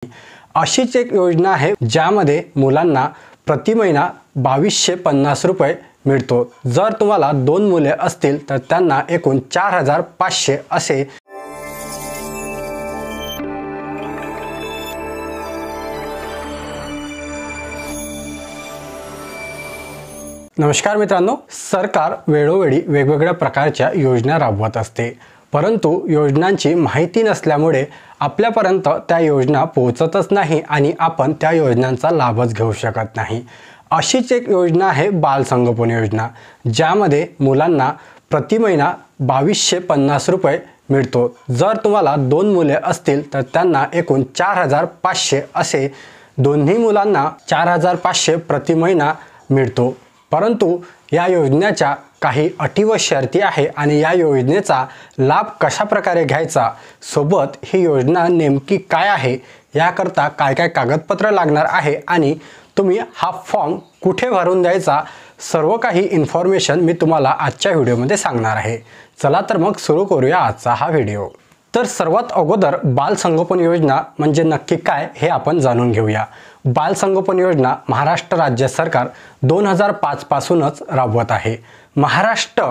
अशीच एक योजना आहे ज्यामध्ये मुलांना प्रति महिना 2250 रुपये मिळतो। जर तुम्हाला 2 मुले असतील तर त्यांना एकूण 4500 असे। नमस्कार मित्रांनो, सरकार वेळोवेळी वेगवेगळ्या प्रकारच्या योजना राबवत असते, परंतु योजनांची माहिती नसल्यामुळे आपल्यापर्यंत त्या योजना पोहोचतच नाही आणि आपण त्या योजनांचा लाभच घेऊ शकत नाही। अशीच एक योजना आहे बाल संगोपन योजना, ज्यामध्ये मुलांना प्रति महिना 2250 रुपये मिळतो। जर तुम्हाला 2 मुले असतील तर त्यांना एकूण 4500 असे दोन्ही मुलांना 4500 प्रति महिना मिळतो। परंतु या योजनेच्या काही अटी व शर्ती आहे आणि या योजनेचा लाभ कशा प्रकारे घ्यायचा, सोबत ही योजना नेमकी काय आहे, याकरता काय काय कागदपत्र लागणार आहे आणि तुम्ही हा फॉर्म कुठे भरून द्यायचा, सर्व काही इन्फॉर्मेशन मी तुम्हाला आजच्या व्हिडिओमध्ये सांगणार आहे। चला तर मग सुरू करूया आजचा हा व्हिडिओ। तर सर्वात अगोदर बाल संगोपन योजना म्हणजे नक्की काय हे आपण जाणून घेऊया। बाल संगोपन योजना महाराष्ट्र राज्य सरकार 2005 पासूनच राबवत आहे। महाराष्ट्र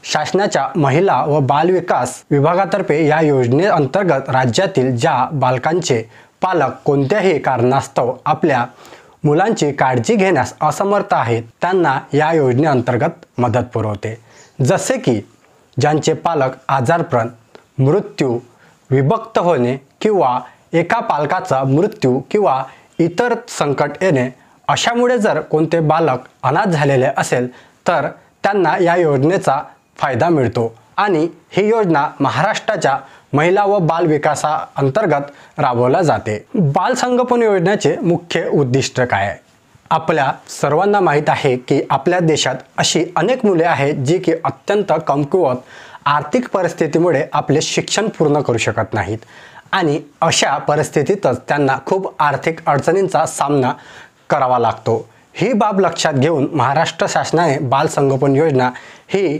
शासनाच्या महिला व बाल विकास विभागातर्फे या योजनेअंतर्गत राज्यातील ज्या बालकांचे पालक कोणत्याही कारणास्तव आपल्या मुलांची काळजी घेण्यास असमर्थ आहेत त्यांना या योजनेअंतर्गत मदत पुरवते। जसे की ज्यांचे पालक आजारपण, मृत्यू, विभक्त होणे किंवा एका पालकाचा मृत्यू किंवा इतर संकट येणे, अशामुळे जर कोणते बालक अनाथ झालेले असेल तर त्यांना या योजनेचा फायदा मिळतो आणि ही योजना महाराष्ट्राच्या महिला व बाल विकासाअंतर्गत राबवली जाते। बाल संगोपन योजनेचे मुख्य उद्दिष्ट काय आहे? आपल्या सर्वांना माहीत आहे की आपल्या देशात अशी अनेक मुले आहेत जी की अत्यंत कमकुवत आर्थिक परिस्थितीमुळे आपले शिक्षण पूर्ण करू शकत नाहीत आणि अशा परिस्थितीतच त्यांना खूप आर्थिक अडचणींचा सामना करावा लागतो। ही बाब लक्षात घेऊन महाराष्ट्र शासनाने बाल संगोपन योजना ही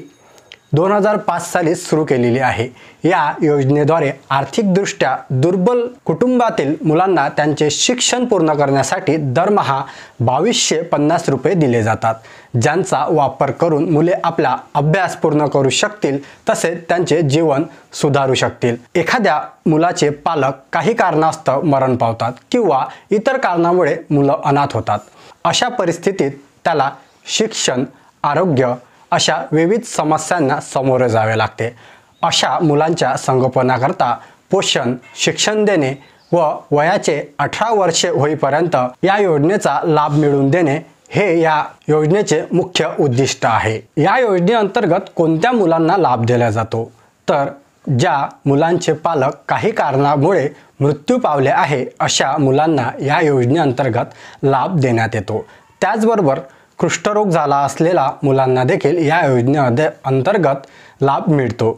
2005 साली सुरू केलेली आहे। या योजनेद्वारे आर्थिकदृष्ट्या दुर्बल कुटुंबातील मुलांना त्यांचे शिक्षण पूर्ण करण्यासाठी दरमहा 2250 रुपये दिले जातात, ज्यांचा वापर करून मुले आपला अभ्यास पूर्ण करू शकतील तसेच त्यांचे जीवन सुधारू शकतील। एखाद्या मुलाचे पालक काही कारणास्तव मरण पावतात किंवा इतर कारणामुळे मुलं अनाथ होतात, अशा परिस्थितीत त्याला शिक्षण, आरोग्य अशा विविध समस्यांना सामोरे जावे लागते। अशा मुलांच्या संगोपनाकरता पोषण, शिक्षण देणे व वयाचे 18 वर्षे होईपर्यंत या योजनेचा लाभ मिळवून देणे हे या योजनेचे मुख्य उद्दिष्ट आहे। या योजनेअंतर्गत कोणत्या मुलांना लाभ दिला जातो? तर ज्या मुलांचे पालक काही कारणामुळे मृत्यू पावले आहे अशा मुलांना या योजनेअंतर्गत लाभ देण्यात येतो। त्याचबरोबर कुष्ठरोग झाला असलेल्या मुलांना देखील या योजनेअंतर्गत लाभ मिळतो।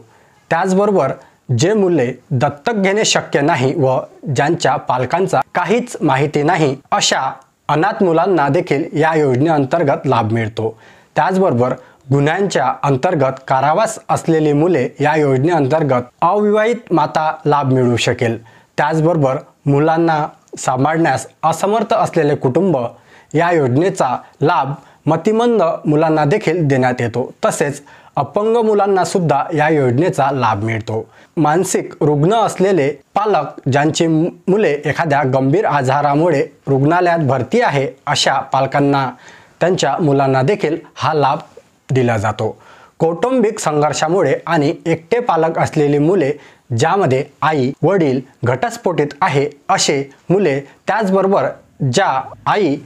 त्याचबरोबर जे मुले दत्तक घेणे शक्य नाही व ज्यांच्या पालकांचा काहीच माहिती नाही अशा अनाथ मुलांना देखील या योजनेअंतर्गत लाभ मिळतो। त्याचबरोबर गुन्ह्यांच्या अंतर्गत कारावास असलेली मुले या योजनेअंतर्गत अविवाहित माता लाभ मिळू शकेल। त्याचबरोबर मुलांना सांभाळण्यास असमर्थ असलेले कुटुंब या योजनेचा लाभ मतिमंद मुलांना देखील देण्यात येतो। तसेच अपंग मुलांना सुद्धा या योजनेचा लाभ मिळतो। मानसिक रुग्ण असलेले पालक ज्यांची मुले एखाद्या गंभीर आजारामुळे रुग्णालयात भरती आहे अशा पालकांना त्यांच्या मुलांना देखील हा लाभ दिला जातो। कौटुंबिक संघर्षामुळे आणि एकटे पालक असलेली मुले ज्यामध्ये आई वडील घटस्फोटित आहे असे मुले, त्याचबरोबर ज्या आई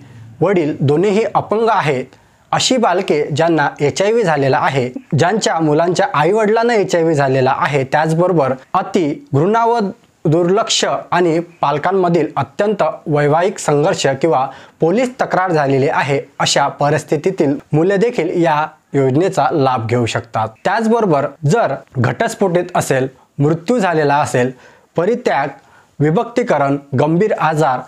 वडील दोन्हीही अपंग आहेत अशी बालके ज्यांना HIV झालेला आहे, ज्यांच्या मुलांच्या आई वडिलांना HIV झालेला आहे, त्याचबरोबर अति घृणा व दुर्लक्ष आणि पालकांमधील अत्यंत वैवाहिक संघर्ष किंवा पोलीस तक्रार झालेली आहे अशा परिस्थितीतील मुले देखील या योजनेचा लाभ घेऊ शकतात। त्याचबरोबर जर घटस्फोटित असेल, मृत्यू झालेला असेल, परित्याग, विभक्तीकरण, गंभीर आजार,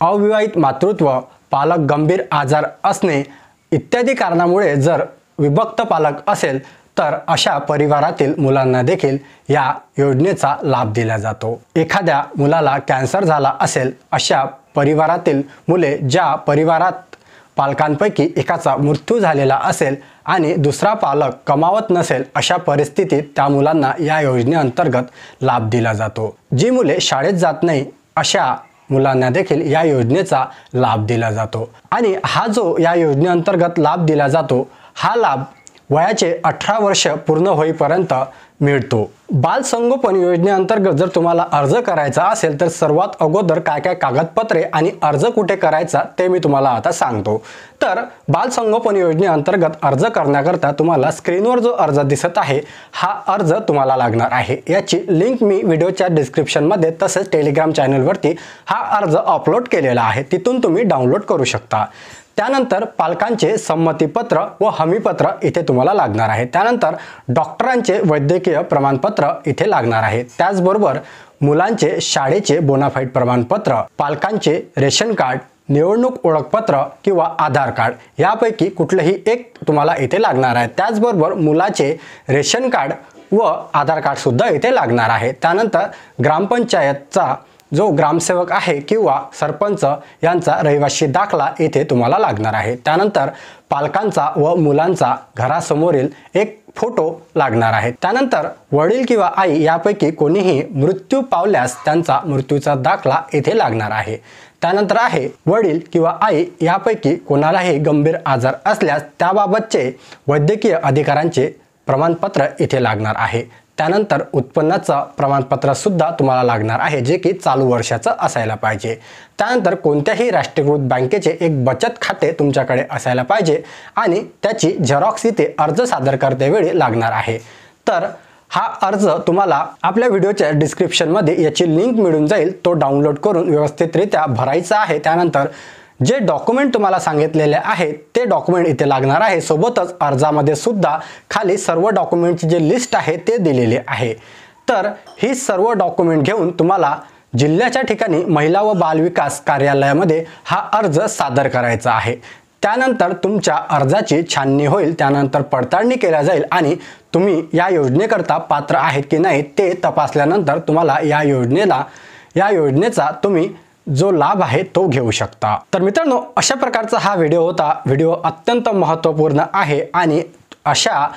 अविवाहित मातृत्व, पालक गंभीर आजार असणे इत्यादी कारणामुळे जर विभक्त पालक असेल तर अशा परिवारातील मुलांना देखील या योजनेचा लाभ दिला जातो। एखाद्या मुलाला कॅन्सर झाला असेल, अशा परिवारातील मुले ज्या परिवारात पालकांपैकी एकाचा मृत्यू झालेला असेल आणि दुसरा पालक कमावत नसेल, अशा परिस्थितीत त्या मुलांना या योजनेअंतर्गत लाभ दिला जातो। जी मुले शाळेत जात नाही अशा मुलांना देखील या योजनेचा लाभ दिला जातो। आणि हा जो या योजनेअंतर्गत लाभ दिला जातो, हा लाभ वयाचे 18 वर्ष पूर्ण होईपर्यंत मिळतो। बाल संगोपन योजनेअंतर्गत जर तुम्हाला अर्ज करायचा असेल तर सर्वात अगोदर काय काय कागदपत्रे आणि अर्ज कुठे करायचा ते मी तुम्हाला आता सांगतो। तर बाल संगोपन योजनेअंतर्गत अर्ज करण्याकरता तुम्हाला स्क्रीनवर जो अर्ज दिसत आहे, हा अर्ज तुम्हाला लागणार आहे। याची लिंक मी व्हिडिओच्या डिस्क्रिप्शनमध्ये तसेच टेलिग्राम चॅनलवरती हा अर्ज अपलोड केलेला आहे, तिथून तुम्ही डाउनलोड करू शकता। त्यानंतर पालकांचे संमतीपत्र व हमीपत्र इथे तुम्हाला लागणार आहे। त्यानंतर डॉक्टरांचे वैद्यकीय प्रमाणपत्र इथे लागणार आहे। त्याचबरोबर मुलांचे शाळेचे बोनाफाईड प्रमाणपत्र, पालकांचे रेशन कार्ड, निवडणूक ओळखपत्र किंवा आधार कार्ड यापैकी कुठलेही एक तुम्हाला इथे लागणार आहे। त्याचबरोबर मुलाचे रेशन कार्ड व आधार कार्ड सुद्धा इथे लागणार आहे। त्यानंतर ग्रामपंचायतचा जो ग्रामसेवक आहे किंवा सरपंच यांचा रहिवासी दाखला इथे तुम्हाला लागणार आहे। त्यानंतर पालकांचा व मुलांचा घरासमोरील एक फोटो लागणार आहे। त्यानंतर वडील किंवा आई यापैकी कोणीही मृत्यू पावल्यास त्यांचा मृत्यूचा दाखला इथे लागणार आहे। त्यानंतर आहे वडील किंवा आई यापैकी कोणालाही गंभीर आजार असल्यास त्याबाबतचे वैद्यकीय अधिकाऱ्यांचे प्रमाणपत्र इथे लागणार आहे। त्यानंतर उत्पन्नाचं प्रमाणपत्र सुद्धा तुम्हाला लागणार आहे, जे की चालू वर्षाचं असायला पाहिजे। त्यानंतर कोणत्याही राष्ट्रीयकृत बँकेचे एक बचत खाते तुमच्याकडे असायला पाहिजे आणि त्याची झेरॉक्स इथे अर्ज सादर करतेवेळी लागणार आहे। तर हा अर्ज तुम्हाला आपल्या व्हिडिओच्या डिस्क्रिप्शनमध्ये याची लिंक मिळून जाईल, तो डाउनलोड करून व्यवस्थितरित्या भरायचा आहे। त्यानंतर जे डॉक्युमेंट तुम्हाला सांगितलेले आहेत ते डॉक्युमेंट इथे लागणार आहे। सोबतच अर्जामध्ये सुद्धा खाली सर्व डॉक्युमेंटची जे लिस्ट आहे ते दिलेले आहे। तर ही सर्व डॉक्युमेंट घेऊन तुम्हाला जिल्ह्याच्या ठिकाणी महिला व बाल विकास कार्यालयामध्ये हा अर्ज सादर करायचा आहे। त्यानंतर तुमच्या अर्जाची छाननी होईल, त्यानंतर पडताळणी केली जाईल आणि तुम्ही या योजनेकरता पात्र आहेत की नाही ते तपासल्यानंतर तुम्हाला या योजनेचा तुम्ही जो लाभ आहे तो घेऊ शकता। तर मित्रांनो, अशा प्रकारचा हा व्हिडिओ होता। व्हिडिओ अत्यंत महत्त्वपूर्ण आहे आणि अशा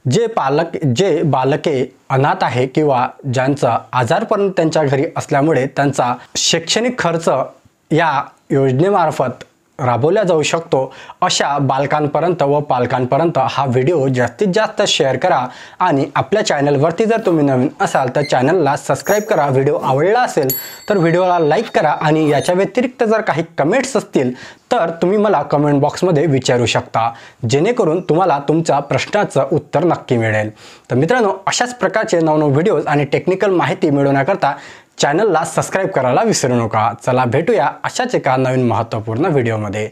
जे बालके अनाथ आहे किंवा ज्यांचा आजारपण त्यांच्या घरी असल्यामुळे त्यांचा शैक्षणिक खर्च या योजनेमार्फत राबवला जाऊ शकतो, अशा बालकांपर्यंत व पालकांपर्यंत हा व्हिडिओ जास्तीत जास्त शेअर करा। आणि आपल्या चॅनलवरती जर तुम्ही नवीन असाल तर चॅनलला सबस्क्राईब करा। व्हिडिओ आवडला असेल तर व्हिडिओला लाईक करा आणि याच्या व्यतिरिक्त जर काही कमेंट्स असतील तर तुम्ही मला कमेंट बॉक्समध्ये विचारू शकता, जेणेकरून तुम्हाला तुमच्या प्रश्नाचं उत्तर नक्की मिळेल। तर मित्रांनो, अशाच प्रकारचे नवनवीन व्हिडिओज आणि टेक्निकल माहिती मिळवण्याकरता चॅनलला सबस्क्राईब करायला विसरू नका। चला भेटूया अशाच एका नवीन महत्त्वपूर्ण व्हिडिओमध्ये।